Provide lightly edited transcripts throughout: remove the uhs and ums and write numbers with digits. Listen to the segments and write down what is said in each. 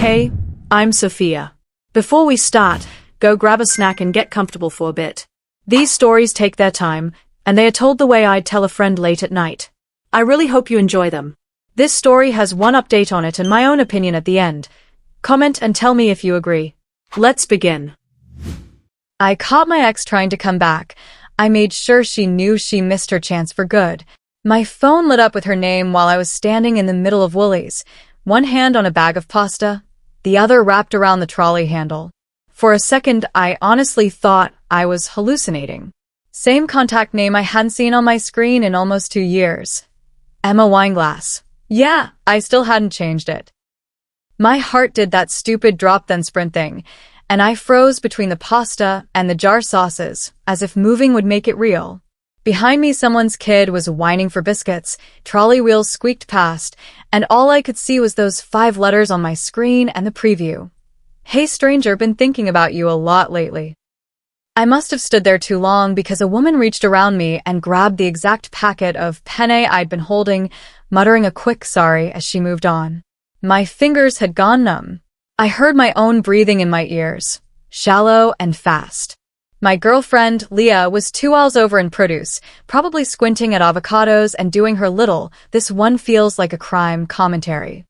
Hey, I'm Sophia. Before we start, go grab a snack and get comfortable for a bit. These stories take their time, and they are told the way I'd tell a friend late at night. I really hope you enjoy them. This story has one update on it and my own opinion at the end. Comment and tell me if you agree. Let's begin. I caught my ex trying to come back. I made sure she knew she missed her chance for good. My phone lit up with her name while I was standing in the middle of Woolies, one hand on a bag of pasta, the other wrapped around the trolley handle. For a second, I honestly thought I was hallucinating. Same contact name I hadn't seen on my screen in almost 2 years. Emma Wineglass. Yeah, I still hadn't changed it. My heart did that stupid drop then sprint thing, and I froze between the pasta and the jar sauces, as if moving would make it real. Behind me, someone's kid was whining for biscuits, trolley wheels squeaked past, and all I could see was those 5 letters on my screen and the preview. Hey stranger, been thinking about you a lot lately. I must have stood there too long because a woman reached around me and grabbed the exact packet of penne I'd been holding, muttering a quick sorry as she moved on. My fingers had gone numb. I heard my own breathing in my ears, shallow and fast. My girlfriend, Leah, was 2 aisles over in produce, probably squinting at avocados and doing her little "this one feels like a crime" commentary.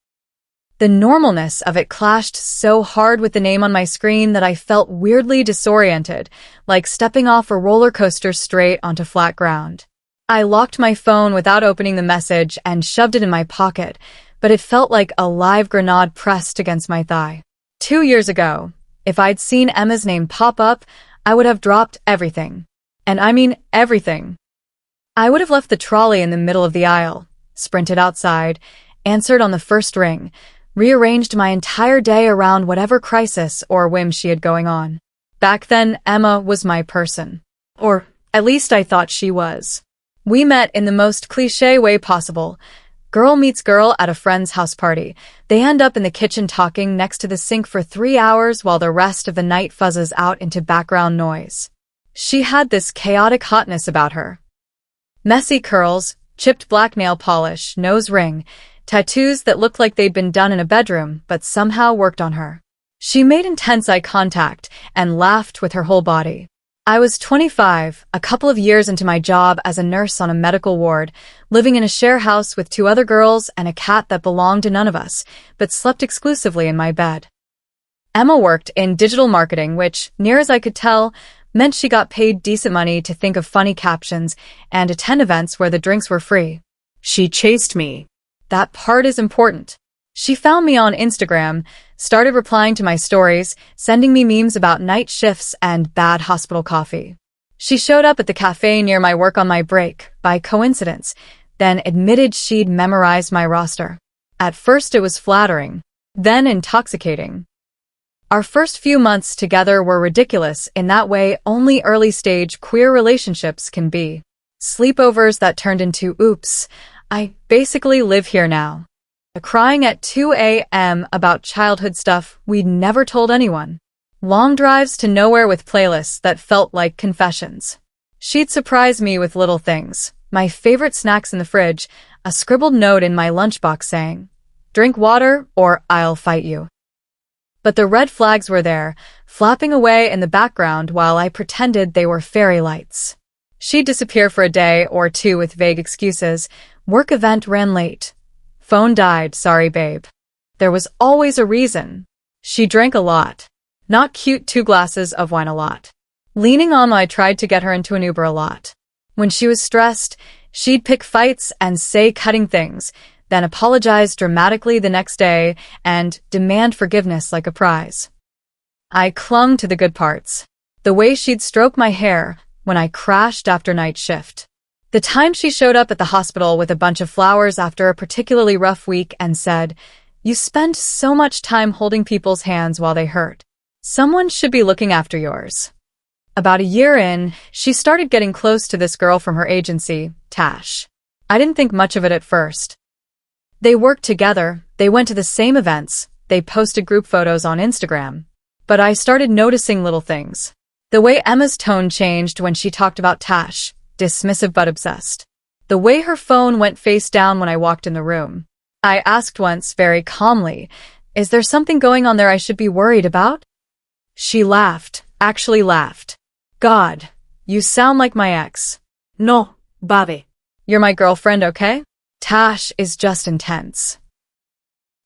The normalness of it clashed so hard with the name on my screen that I felt weirdly disoriented, like stepping off a roller coaster straight onto flat ground. I locked my phone without opening the message and shoved it in my pocket, but it felt like a live grenade pressed against my thigh. 2 years ago, if I'd seen Emma's name pop up, I would have dropped everything. And I mean everything. I would have left the trolley in the middle of the aisle, sprinted outside, answered on the first ring, rearranged my entire day around whatever crisis or whim she had going on. Back then, Emma was my person. Or at least I thought she was. We met in the most cliché way possible. Girl meets girl at a friend's house party. They end up in the kitchen talking next to the sink for 3 hours while the rest of the night fuzzes out into background noise. She had this chaotic hotness about her. Messy curls, chipped black nail polish, nose ring, tattoos that looked like they'd been done in a bedroom but somehow worked on her. She made intense eye contact and laughed with her whole body. I was 25, a couple of years into my job as a nurse on a medical ward, living in a share house with 2 other girls and a cat that belonged to none of us, but slept exclusively in my bed. Emma worked in digital marketing, which, near as I could tell, meant she got paid decent money to think of funny captions and attend events where the drinks were free. She chased me. That part is important. She found me on Instagram, started replying to my stories, sending me memes about night shifts and bad hospital coffee. She showed up at the cafe near my work on my break, by coincidence, then admitted she'd memorized my roster. At first it was flattering, then intoxicating. Our first few months together were ridiculous in that way only early-stage queer relationships can be. Sleepovers that turned into oops, I basically live here now. Crying at 2 a.m. about childhood stuff we'd never told anyone. Long drives to nowhere with playlists that felt like confessions. She'd surprise me with little things. My favorite snacks in the fridge, a scribbled note in my lunchbox saying, "Drink water or I'll fight you." But the red flags were there, flapping away in the background while I pretended they were fairy lights. She'd disappear for a day or 2 with vague excuses. Work event ran late. Phone died, sorry babe. There was always a reason. She drank a lot. Not cute 2 glasses of wine a lot. Leaning on, I tried to get her into an Uber a lot. When she was stressed, she'd pick fights and say cutting things, then apologize dramatically the next day and demand forgiveness like a prize. I clung to the good parts. The way she'd stroke my hair when I crashed after night shift. The time she showed up at the hospital with a bunch of flowers after a particularly rough week and said, "You spend so much time holding people's hands while they hurt. Someone should be looking after yours." About a year in, she started getting close to this girl from her agency, Tash. I didn't think much of it at first. They worked together, they went to the same events, they posted group photos on Instagram. But I started noticing little things. The way Emma's tone changed when she talked about Tash, dismissive but obsessed. The way her phone went face down when I walked in the room. I asked once very calmly, Is there something going on there I should be worried about? She laughed, actually laughed. God, you sound like my ex. No, Bobby. You're my girlfriend, okay? Tash is just intense.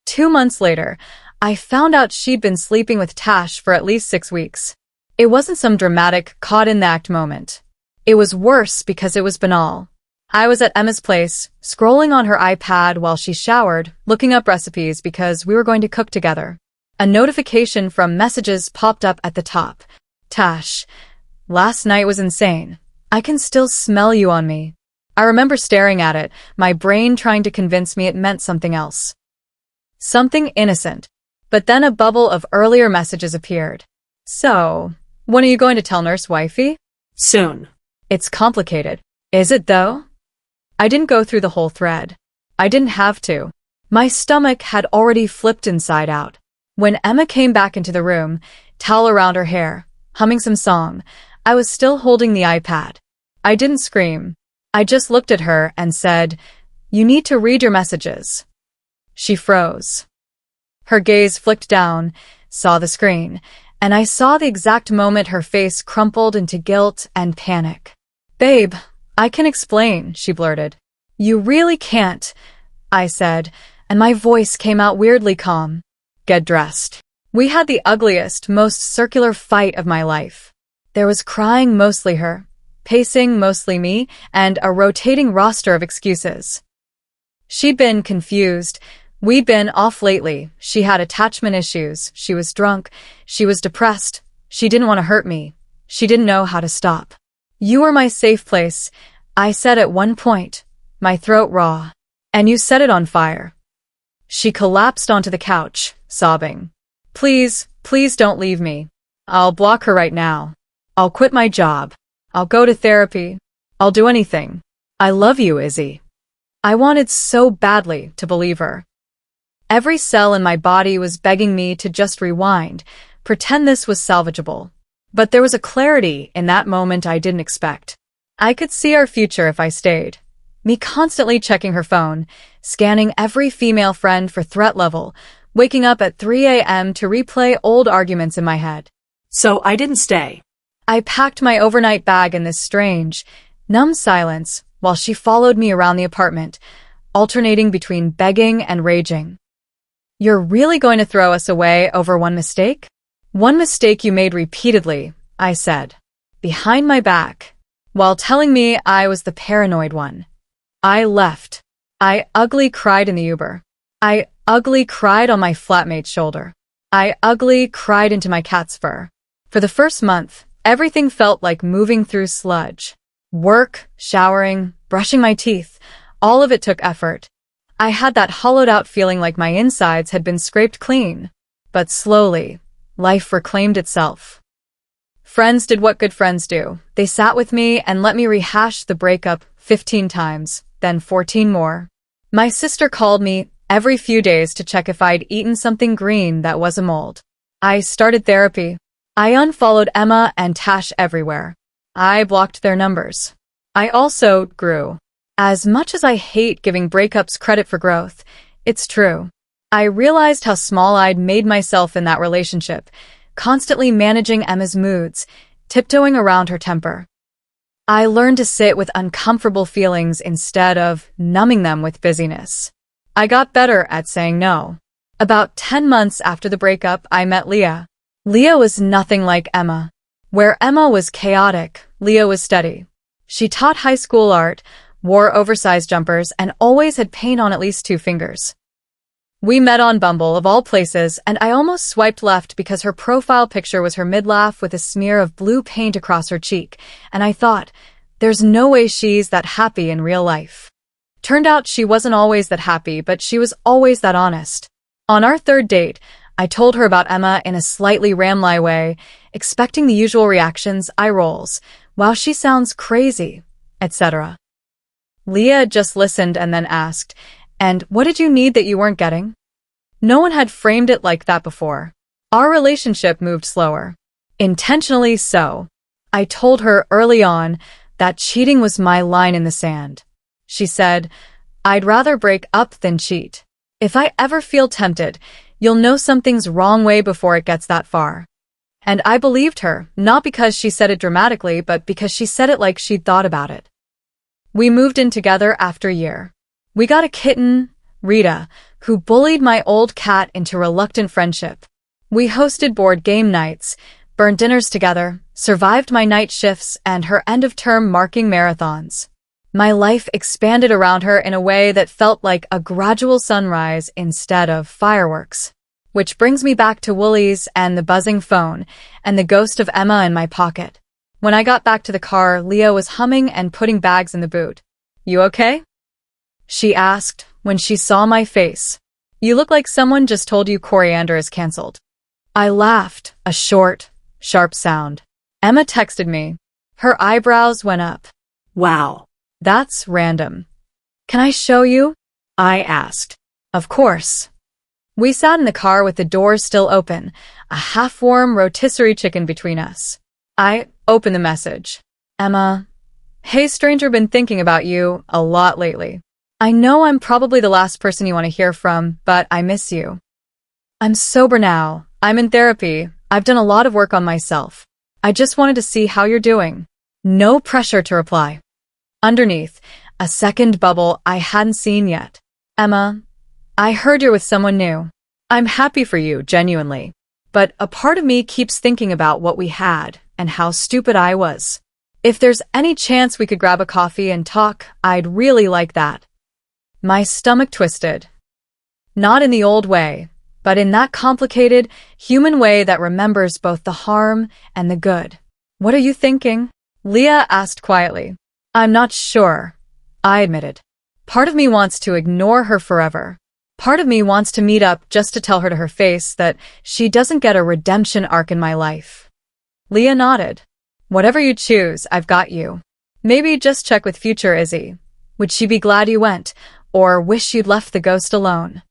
2 months later, I found out she'd been sleeping with Tash for at least 6 weeks. It wasn't some dramatic, caught-in-the-act moment. It was worse because it was banal. I was at Emma's place, scrolling on her iPad while she showered, looking up recipes because we were going to cook together. A notification from messages popped up at the top. Tash, last night was insane. I can still smell you on me. I remember staring at it, my brain trying to convince me it meant something else. Something innocent. But then a bubble of earlier messages appeared. So, when are you going to tell Nurse Wifey? Soon. It's complicated. Is it though? I didn't go through the whole thread. I didn't have to. My stomach had already flipped inside out. When Emma came back into the room, towel around her hair, humming some song, I was still holding the iPad. I didn't scream. I just looked at her and said, "You need to read your messages." She froze. Her gaze flicked down, saw the screen, and I saw the exact moment her face crumpled into guilt and panic. "Babe, I can explain," she blurted. "You really can't," I said, and my voice came out weirdly calm. "Get dressed." We had the ugliest, most circular fight of my life. There was crying, mostly her, pacing, mostly me, and a rotating roster of excuses. She'd been confused. We'd been off lately. She had attachment issues. She was drunk. She was depressed. She didn't want to hurt me. She didn't know how to stop. "You were my safe place," I said at one point, my throat raw. "And you set it on fire." She collapsed onto the couch, sobbing. "Please, please don't leave me. I'll block her right now. I'll quit my job. I'll go to therapy. I'll do anything. I love you, Izzy." I wanted so badly to believe her. Every cell in my body was begging me to just rewind, pretend this was salvageable. But there was a clarity in that moment I didn't expect. I could see our future if I stayed. Me constantly checking her phone, scanning every female friend for threat level, waking up at 3 a.m. to replay old arguments in my head. So I didn't stay. I packed my overnight bag in this strange, numb silence while she followed me around the apartment, alternating between begging and raging. "You're really going to throw us away over one mistake?" "One mistake you made repeatedly," I said, behind my back, while telling me I was the paranoid one. I left. I ugly cried in the Uber. I ugly cried on my flatmate's shoulder. I ugly cried into my cat's fur. For the first month, everything felt like moving through sludge. Work, showering, brushing my teeth, all of it took effort. I had that hollowed-out feeling like my insides had been scraped clean. But slowly, life reclaimed itself. Friends did what good friends do. They sat with me and let me rehash the breakup 15 times, then 14 more. My sister called me every few days to check if I'd eaten something green that was a mold. I started therapy. I unfollowed Emma and Tash everywhere. I blocked their numbers. I also grew. As much as I hate giving breakups credit for growth, it's true. I realized how small I'd made myself in that relationship, constantly managing Emma's moods, tiptoeing around her temper. I learned to sit with uncomfortable feelings instead of numbing them with busyness. I got better at saying no. About 10 months after the breakup, I met Leah. Leah was nothing like Emma. Where Emma was chaotic, Leah was steady. She taught high school art, wore oversized jumpers, and always had paint on at least 2 fingers. We met on Bumble, of all places, and I almost swiped left because her profile picture was her midlaugh with a smear of blue paint across her cheek, and I thought, there's no way she's that happy in real life. Turned out she wasn't always that happy, but she was always that honest. On our 3rd date, I told her about Emma in a slightly ramly way, expecting the usual reactions, eye rolls, "Wow, she sounds crazy," etc. Leah just listened and then asked, "And what did you need that you weren't getting?" No one had framed it like that before. Our relationship moved slower. Intentionally so. I told her early on that cheating was my line in the sand. She said, "I'd rather break up than cheat. If I ever feel tempted, You'll know something's wrong way before it gets that far. And I believed her, not because she said it dramatically, but because she said it like she'd thought about it. We moved in together after a year. We got a kitten, Rita, who bullied my old cat into reluctant friendship. We hosted board game nights, burned dinners together, survived my night shifts and her end-of-term marking marathons. My life expanded around her in a way that felt like a gradual sunrise instead of fireworks. Which brings me back to Woolies and the buzzing phone and the ghost of Emma in my pocket. When I got back to the car, Leah was humming and putting bags in the boot. "You okay?" she asked when she saw my face. "You look like someone just told you coriander is cancelled." I laughed, a short, sharp sound. Emma texted me. Her eyebrows went up. Wow. "That's random. Can I show you?" I asked. Of course. We sat in the car with the doors still open, a half-warm rotisserie chicken between us. I opened the message. "Emma, hey stranger, been thinking about you a lot lately. I know I'm probably the last person you want to hear from, but I miss you. I'm sober now. I'm in therapy. I've done a lot of work on myself. I just wanted to see how you're doing." No pressure to reply. Underneath, a second bubble I hadn't seen yet. "Emma, I heard you're with someone new. I'm happy for you, genuinely. But a part of me keeps thinking about what we had and how stupid I was. If there's any chance we could grab a coffee and talk, I'd really like that." My stomach twisted. Not in the old way, but in that complicated, human way that remembers both the harm and the good. "What are you thinking?" Leah asked quietly. "I'm not sure," I admitted. Part of me wants to ignore her forever. Part of me wants to meet up just to tell her to her face that she doesn't get a redemption arc in my life. Leah nodded. "Whatever you choose, I've got you. Maybe just check with future Izzy. Would she be glad you went, or wish you'd left the ghost alone?"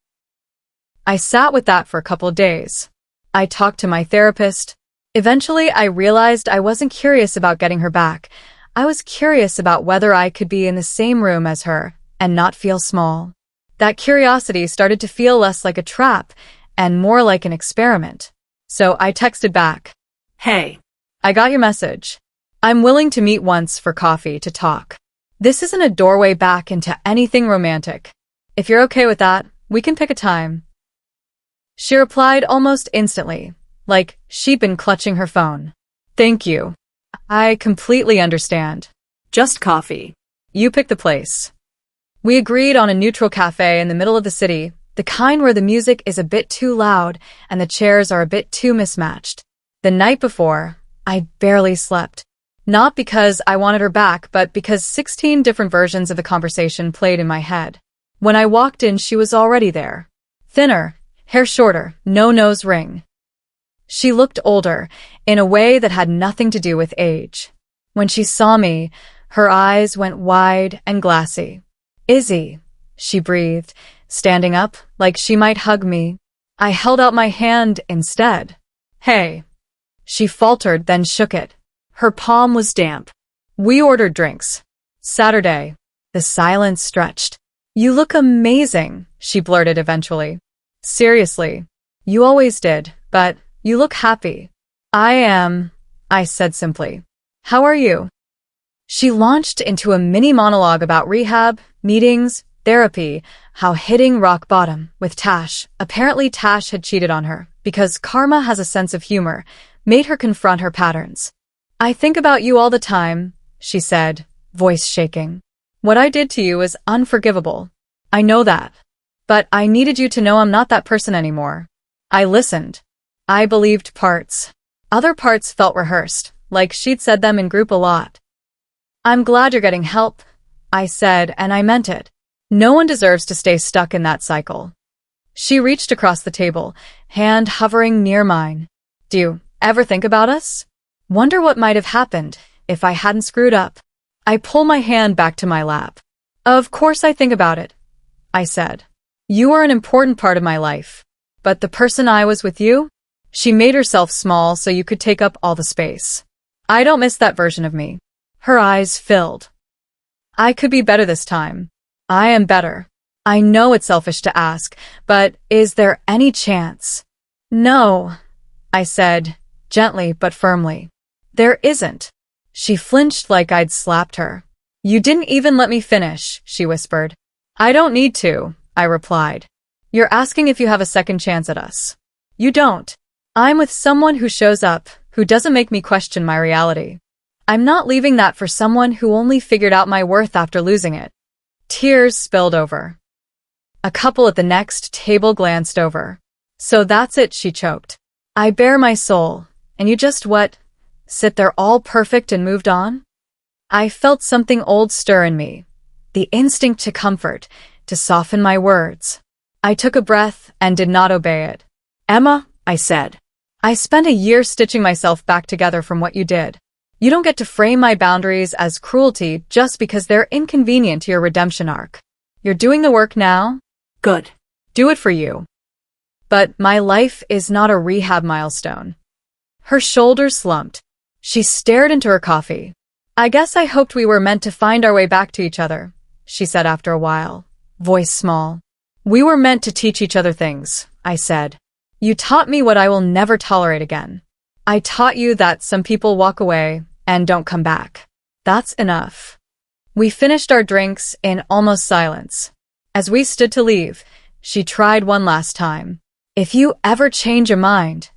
I sat with that for a couple of days. I talked to my therapist. Eventually, I realized I wasn't curious about getting her back. I was curious about whether I could be in the same room as her and not feel small. That curiosity started to feel less like a trap and more like an experiment. So I texted back. "Hey, I got your message. I'm willing to meet once for coffee to talk. This isn't a doorway back into anything romantic. If you're okay with that, we can pick a time." She replied almost instantly, like she'd been clutching her phone. "Thank you. I completely understand. just coffee." You pick the place. We agreed on a neutral cafe in the middle of the city, the kind where the music is a bit too loud and the chairs are a bit too mismatched. The night before, I barely slept. Not because I wanted her back, but because 16 different versions of the conversation played in my head. When I walked in, she was already there. Thinner, hair shorter, no nose ring. She looked older, in a way that had nothing to do with age. When she saw me, her eyes went wide and glassy. "Izzy," she breathed, standing up like she might hug me. I held out my hand instead. "Hey." She faltered, then shook it. Her palm was damp. "We ordered drinks. Saturday." The silence stretched. "You look amazing," she blurted eventually. "Seriously. You always did, but you look happy." "I am," I said simply. "How are you?" She launched into a mini monologue about rehab, meetings, therapy, how hitting rock bottom with Tash. Apparently Tash had cheated on her because karma has a sense of humor, made her confront her patterns. "I think about you all the time," she said, voice shaking. "What I did to you is unforgivable. I know that. But I needed you to know I'm not that person anymore." I listened. I believed parts. Other parts felt rehearsed, like she'd said them in group a lot. "I'm glad you're getting help," I said, and I meant it. No one deserves to stay stuck in that cycle. She reached across the table, hand hovering near mine. "Do you ever think about us? Wonder what might have happened if I hadn't screwed up?" I pull my hand back to my lap. "Of course I think about it," I said. "You are an important part of my life. But the person I was with you? She made herself small so you could take up all the space. I don't miss that version of me." Her eyes filled. "I could be better this time." "I am better." I know it's selfish to ask, but is there any chance? No, I said, gently but firmly. There isn't. She flinched like I'd slapped her. You didn't even let me finish, she whispered. I don't need to, I replied. You're asking if you have a second chance at us. You don't. I'm with someone who shows up, who doesn't make me question my reality. I'm not leaving that for someone who only figured out my worth after losing it. Tears spilled over. A couple at the next table glanced over. So that's it, she choked. I bare my soul, and you just what? Sit there all perfect and moved on? I felt something old stir in me. The instinct to comfort, to soften my words. I took a breath and did not obey it. Emma, I said. I spent a year stitching myself back together from what you did. You don't get to frame my boundaries as cruelty just because they're inconvenient to your redemption arc. You're doing the work now? Good. Do it for you. But my life is not a rehab milestone. Her shoulders slumped. She stared into her coffee. I guess I hoped we were meant to find our way back to each other, she said after a while, voice small. We were meant to teach each other things, I said. You taught me what I will never tolerate again. I taught you that some people walk away and don't come back. That's enough. We finished our drinks in almost silence. As we stood to leave, she tried one last time. If you ever change your mind.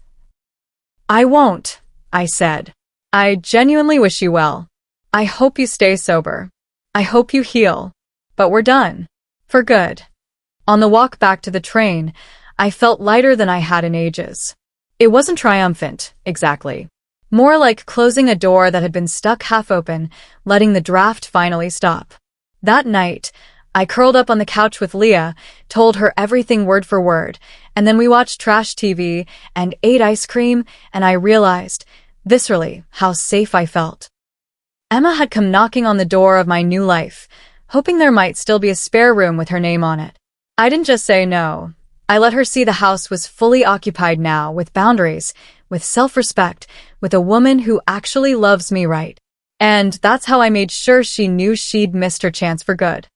I won't, I said. I genuinely wish you well. I hope you stay sober. I hope you heal. But we're done. For good. On the walk back to the train, I felt lighter than I had in ages. It wasn't triumphant, exactly. More like closing a door that had been stuck half open, letting the draft finally stop. That night, I curled up on the couch with Leah, told her everything word for word, and then we watched trash TV and ate ice cream, and I realized, viscerally, how safe I felt. Emma had come knocking on the door of my new life, hoping there might still be a spare room with her name on it. I didn't just say no. I let her see the house was fully occupied now, with boundaries, with self-respect, with a woman who actually loves me right. And that's how I made sure she knew she'd missed her chance for good.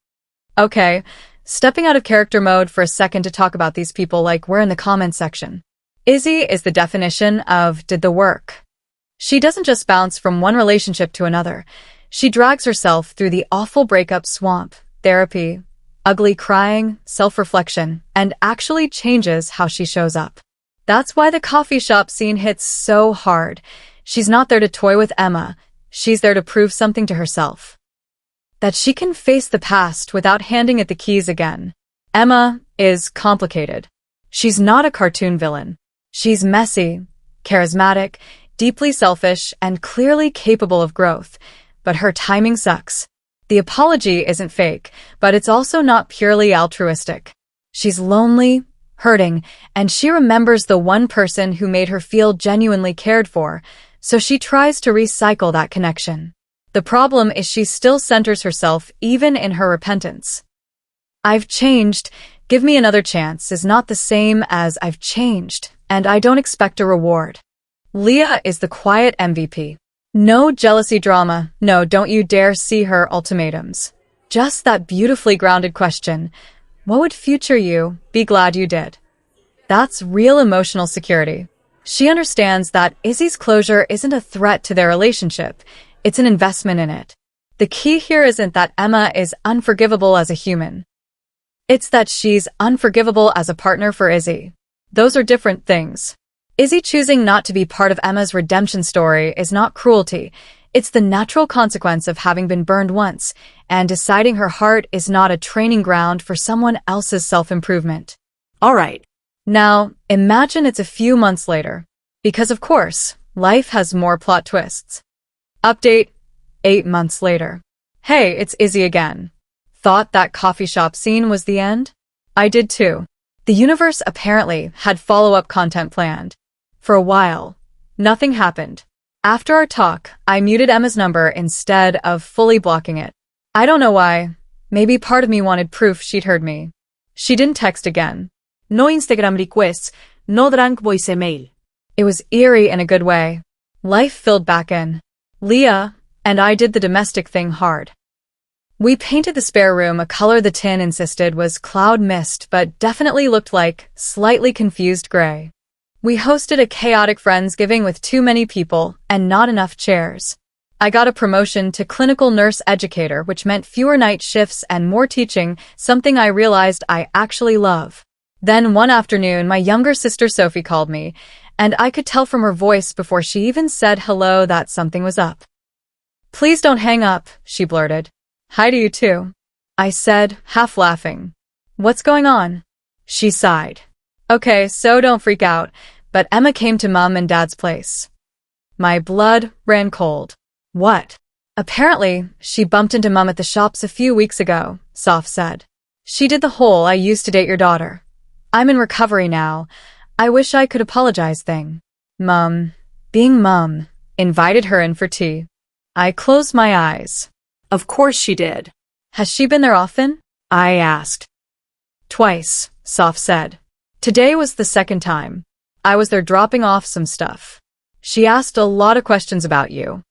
Okay, stepping out of character mode for a second to talk about these people like we're in the comments section. Izzy is the definition of did the work. She doesn't just bounce from one relationship to another. She drags herself through the awful breakup swamp, therapy, ugly crying, self-reflection, and actually changes how she shows up. That's why the coffee shop scene hits so hard. She's not there to toy with Emma. She's there to prove something to herself. That she can face the past without handing it the keys again. Emma is complicated. She's not a cartoon villain. She's messy, charismatic, deeply selfish, and clearly capable of growth. But her timing sucks. The apology isn't fake, but it's also not purely altruistic. She's lonely, hurting, and she remembers the one person who made her feel genuinely cared for, so she tries to recycle that connection. The problem is she still centers herself even in her repentance. I've changed, give me another chance is not the same as I've changed, and I don't expect a reward. Leah is the quiet MVP. No jealousy drama, no don't you dare see her ultimatums. Just that beautifully grounded question, what would future you be glad you did? That's real emotional security. She understands that Izzy's closure isn't a threat to their relationship, it's an investment in it. The key here isn't that Emma is unforgivable as a human. It's that she's unforgivable as a partner for Izzy. Those are different things. Izzy choosing not to be part of Emma's redemption story is not cruelty. It's the natural consequence of having been burned once, and deciding her heart is not a training ground for someone else's self-improvement. All right. Now, imagine it's a few months later. Because of course, life has more plot twists. Update, 8 months later. Hey, it's Izzy again. Thought that coffee shop scene was the end? I did too. The universe apparently had follow-up content planned. For a while, nothing happened. After our talk, I muted Emma's number instead of fully blocking it. I don't know why. Maybe part of me wanted proof she'd heard me. She didn't text again. No Instagram requests, no drunk voicemail. It was eerie in a good way. Life filled back in. Leah and I did the domestic thing hard. We painted the spare room a color the tin insisted was cloud mist, but definitely looked like slightly confused gray. We hosted a chaotic Friendsgiving with too many people and not enough chairs. I got a promotion to clinical nurse educator, which meant fewer night shifts and more teaching, something I realized I actually love. Then one afternoon, my younger sister Sophie called me, and I could tell from her voice before she even said hello that something was up. "Please don't hang up," she blurted. "Hi to you too," I said, half laughing. "What's going on?" She sighed. "Okay, so don't freak out, but Emma came to Mom and Dad's place." My blood ran cold. "What?" "Apparently, she bumped into Mom at the shops a few weeks ago," Soph said. "She did the whole 'I used to date your daughter. I'm in recovery now. I wish I could apologize' thing." Mom, being Mom, invited her in for tea. I closed my eyes. Of course she did. "Has she been there often?" I asked. "Twice," Soph said. "Today was the second time. I was there dropping off some stuff. She asked a lot of questions about you.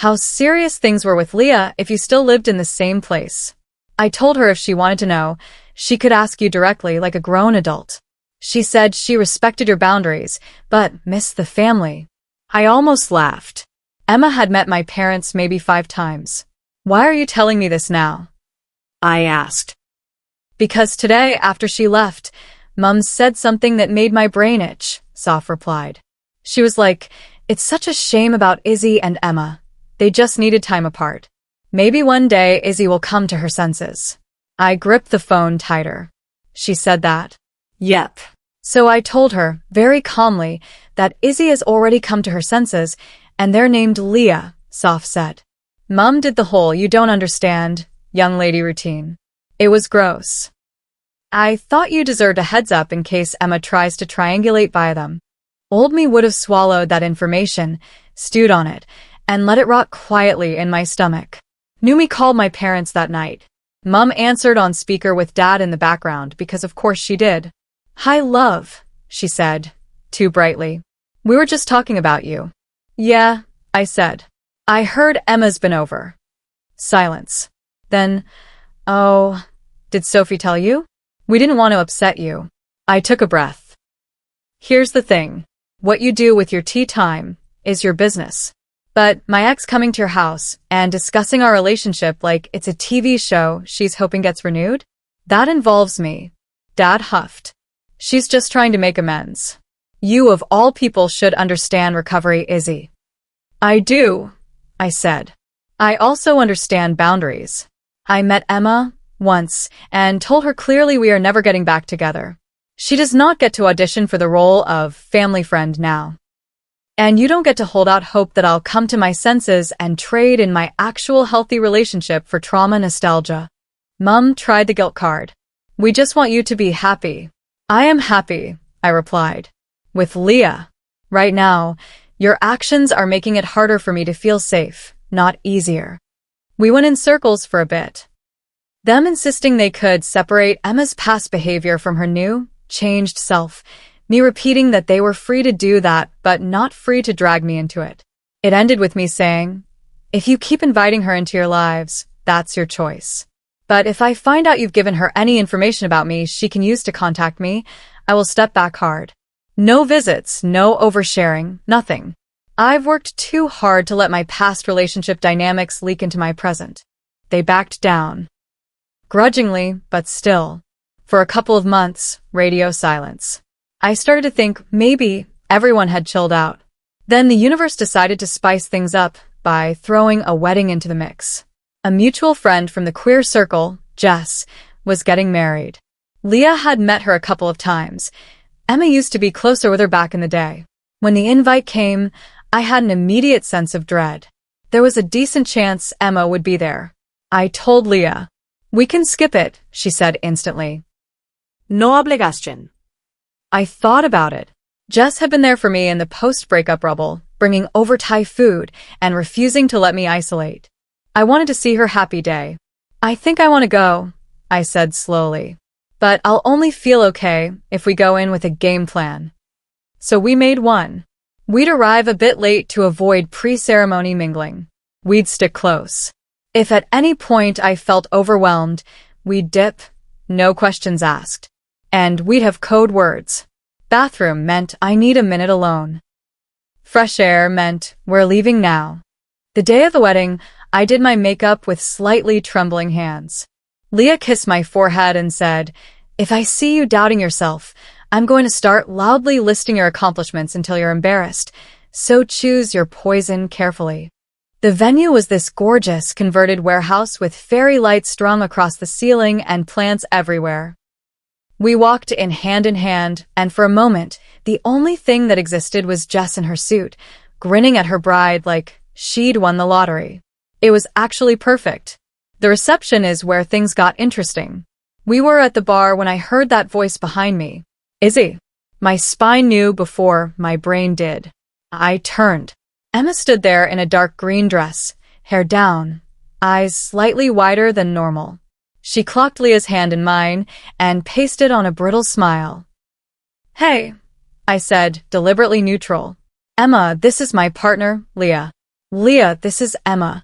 How serious things were with Leah if you still lived in the same place. I told her if she wanted to know, she could ask you directly like a grown adult. She said she respected your boundaries, but missed the family." I almost laughed. Emma had met my parents maybe 5 times. "Why are you telling me this now?" I asked. "Because today, after she left, Mum said something that made my brain itch," Soph replied. She was like, "It's such a shame about Izzy and Emma. They just needed time apart. Maybe one day Izzy will come to her senses." I gripped the phone tighter. "She said that?" Yep. So I told her, very calmly, that Izzy has already come to her senses, and they're named Leah, Soph said. Mum did the whole "you don't understand" young lady routine. It was gross. "I thought you deserved a heads up in case Emma tries to triangulate by them." Old me would have swallowed that information, stewed on it, and let it rot quietly in my stomach. Numi called my parents that night. Mum answered on speaker with Dad in the background because of course she did. "Hi, love," she said, too brightly. "We were just talking about you." "Yeah," I said. "I heard Emma's been over." Silence. Then, "Oh, did Sophie tell you? We didn't want to upset you." I took a breath. "Here's the thing. What you do with your tea time is your business. But my ex coming to your house and discussing our relationship like it's a TV show she's hoping gets renewed? That involves me." Dad huffed. "She's just trying to make amends. You of all people should understand recovery, Izzy." "I do," I said. "I also understand boundaries. I met Emma once and told her clearly we are never getting back together. She does not get to audition for the role of family friend now. And you don't get to hold out hope that I'll come to my senses and trade in my actual healthy relationship for trauma nostalgia." Mum tried the guilt card. "We just want you to be happy." "I am happy," I replied. "With Leah. Right now, your actions are making it harder for me to feel safe, not easier." We went in circles for a bit. Them insisting they could separate Emma's past behavior from her new, changed self. Me repeating that they were free to do that, but not free to drag me into it. It ended with me saying, "If you keep inviting her into your lives, that's your choice. But if I find out you've given her any information about me she can use to contact me, I will step back hard. No visits, no oversharing, nothing. I've worked too hard to let my past relationship dynamics leak into my present." They backed down. Grudgingly, but still. For a couple of months, radio silence. I started to think maybe everyone had chilled out. Then the universe decided to spice things up by throwing a wedding into the mix. A mutual friend from the queer circle, Jess, was getting married. Leah had met her a couple of times. Emma used to be closer with her back in the day. When the invite came, I had an immediate sense of dread. There was a decent chance Emma would be there. I told Leah. "We can skip it," she said instantly. No obligación. I thought about it. Jess had been there for me in the post-breakup rubble, bringing over Thai food and refusing to let me isolate. I wanted to see her happy day. "I think I want to go," I said slowly. "But I'll only feel okay if we go in with a game plan." So we made one. We'd arrive a bit late to avoid pre-ceremony mingling. We'd stick close. If at any point I felt overwhelmed, we'd dip, no questions asked. And we'd have code words. Bathroom meant I need a minute alone. Fresh air meant we're leaving now. The day of the wedding, I did my makeup with slightly trembling hands. Leah kissed my forehead and said, "If I see you doubting yourself, I'm going to start loudly listing your accomplishments until you're embarrassed, so choose your poison carefully." The venue was this gorgeous, converted warehouse with fairy lights strung across the ceiling and plants everywhere. We walked in hand, and for a moment, the only thing that existed was Jess in her suit, grinning at her bride like she'd won the lottery. It was actually perfect. The reception is where things got interesting. We were at the bar when I heard that voice behind me. "Izzy." My spine knew before my brain did. I turned. Emma stood there in a dark green dress, hair down, eyes slightly wider than normal. She clocked Leah's hand in mine and pasted on a brittle smile. "Hey," I said, deliberately neutral. "Emma, this is my partner, Leah." "Leah, this is Emma."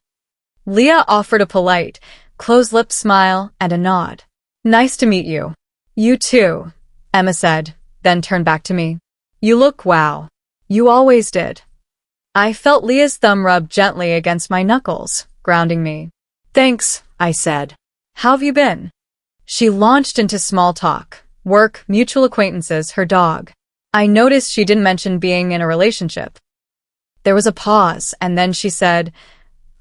Leah offered a polite, closed-lipped smile and a nod. "Nice to meet you." "You too," Emma said, then turned back to me. "You look wow. You always did." I felt Leah's thumb rub gently against my knuckles, grounding me. "Thanks," I said. "How have you been?" She launched into small talk. Work, mutual acquaintances, her dog. I noticed she didn't mention being in a relationship. There was a pause, and then she said,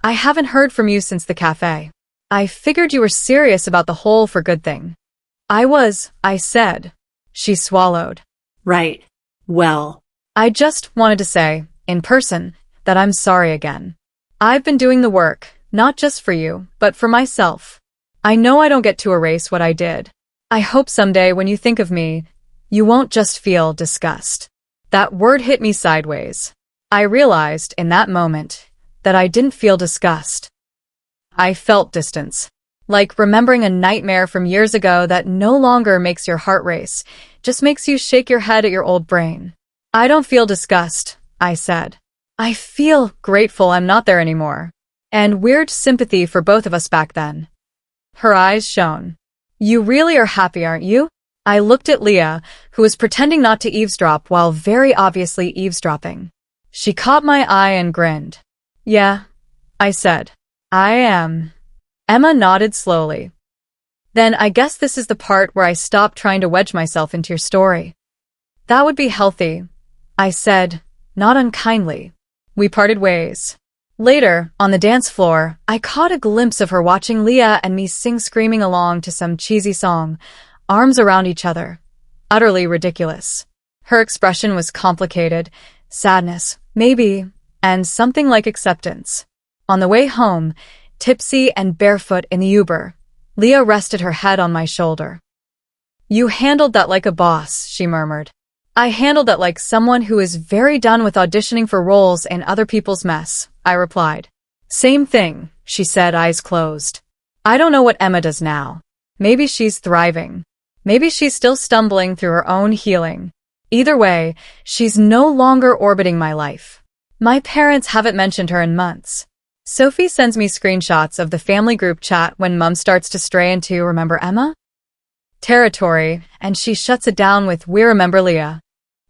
"I haven't heard from you since the cafe. I figured you were serious about the whole for good thing." I said. She swallowed. Right. Well, I just wanted to say, in person, that I'm sorry again. I've been doing the work, not just for you, but for myself. I know I don't get to erase what I did. I hope someday when you think of me, you won't just feel disgust. That word hit me sideways. I realized in that moment that I didn't feel disgust. I felt distance. Like remembering a nightmare from years ago that no longer makes your heart race, just makes you shake your head at your old brain. "I don't feel disgust," I said. "I feel grateful I'm not there anymore." And weird sympathy for both of us back then. Her eyes shone. "You really are happy, aren't you?" I looked at Leah, who was pretending not to eavesdrop while very obviously eavesdropping. She caught my eye and grinned. "Yeah," I said. "I am." Emma nodded slowly. "Then I guess this is the part where I stop trying to wedge myself into your story." "That would be healthy," I said, not unkindly. We parted ways. Later, on the dance floor, I caught a glimpse of her watching Leah and me sing screaming along to some cheesy song, arms around each other. Utterly ridiculous. Her expression was complicated, sadness, maybe, and something like acceptance. On the way home, tipsy and barefoot in the Uber, Leah rested her head on my shoulder. "You handled that like a boss," she murmured. "I handled that like someone who is very done with auditioning for roles in other people's mess," I replied. "Same thing," she said, eyes closed. I don't know what Emma does now. Maybe she's thriving. Maybe she's still stumbling through her own healing. Either way, she's no longer orbiting my life. My parents haven't mentioned her in months. Sophie sends me screenshots of the family group chat when Mum starts to stray into "Remember Emma?" territory, and she shuts it down with "We remember Leah."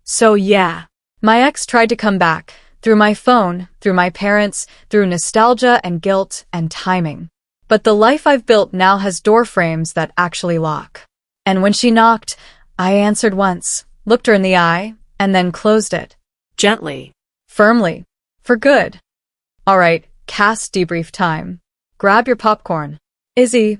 So yeah, my ex tried to come back, through my phone, through my parents, through nostalgia and guilt and timing. But the life I've built now has door frames that actually lock. And when she knocked, I answered once, looked her in the eye, and then closed it. Gently. Firmly. For good. All right, cast debrief time. Grab your popcorn. Izzy.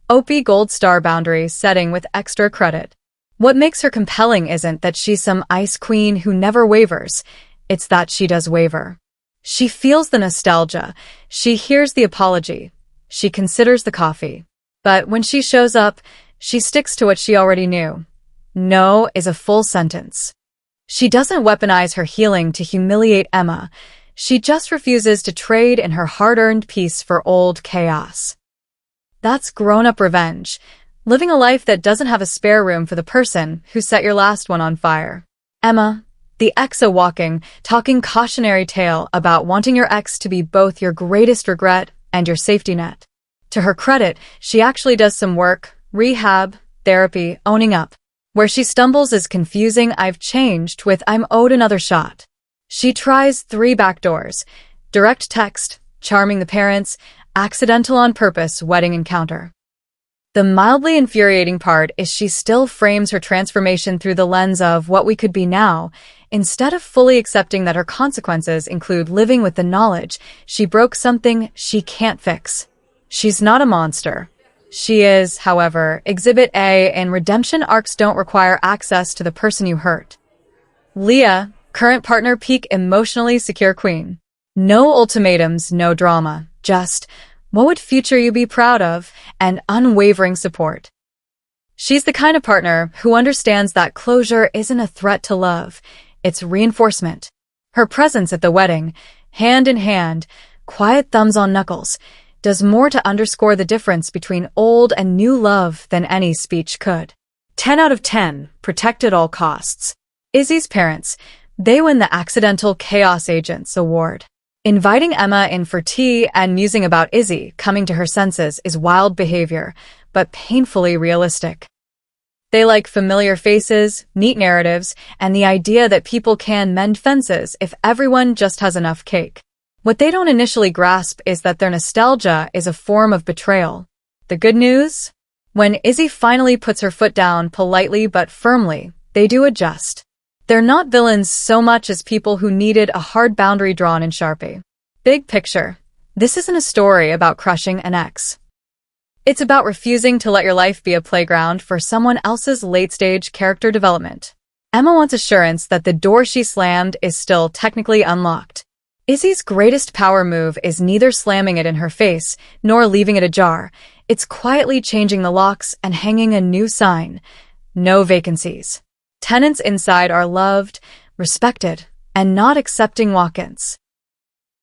OP Gold Star boundary setting with extra credit. What makes her compelling isn't that she's some ice queen who never wavers. It's that she does waver. She feels the nostalgia. She hears the apology. She considers the coffee. But when she shows up, she sticks to what she already knew. No is a full sentence. She doesn't weaponize her healing to humiliate Emma. She just refuses to trade in her hard-earned peace for old chaos. That's grown-up revenge, living a life that doesn't have a spare room for the person who set your last one on fire. Emma, the ex-a-walking, talking cautionary tale about wanting your ex to be both your greatest regret and your safety net. To her credit, she actually does some work, rehab, therapy, owning up. Where she stumbles is confusing "I've changed" with "I'm owed another shot." She tries 3 backdoors: direct text, charming the parents, accidental on purpose wedding encounter. The mildly infuriating part is she still frames her transformation through the lens of what we could be now, instead of fully accepting that her consequences include living with the knowledge she broke something she can't fix. She's not a monster. She is, however, Exhibit A, and redemption arcs don't require access to the person you hurt. Leah, current partner peak emotionally secure queen. No ultimatums, no drama, just what would future you be proud of, and unwavering support. She's the kind of partner who understands that closure isn't a threat to love, it's reinforcement. Her presence at the wedding, hand in hand, quiet thumbs on knuckles, does more to underscore the difference between old and new love than any speech could. 10 out of 10, protect at all costs. Izzy's parents, they win the Accidental Chaos Agents award. Inviting Emma in for tea and musing about Izzy coming to her senses is wild behavior, but painfully realistic. They like familiar faces, neat narratives, and the idea that people can mend fences if everyone just has enough cake. What they don't initially grasp is that their nostalgia is a form of betrayal. The good news? When Izzy finally puts her foot down politely but firmly, they do adjust. They're not villains so much as people who needed a hard boundary drawn in Sharpie. Big picture. This isn't a story about crushing an ex. It's about refusing to let your life be a playground for someone else's late-stage character development. Emma wants assurance that the door she slammed is still technically unlocked. Izzy's greatest power move is neither slamming it in her face nor leaving it ajar. It's quietly changing the locks and hanging a new sign. No vacancies. Tenants inside are loved, respected, and not accepting walk-ins.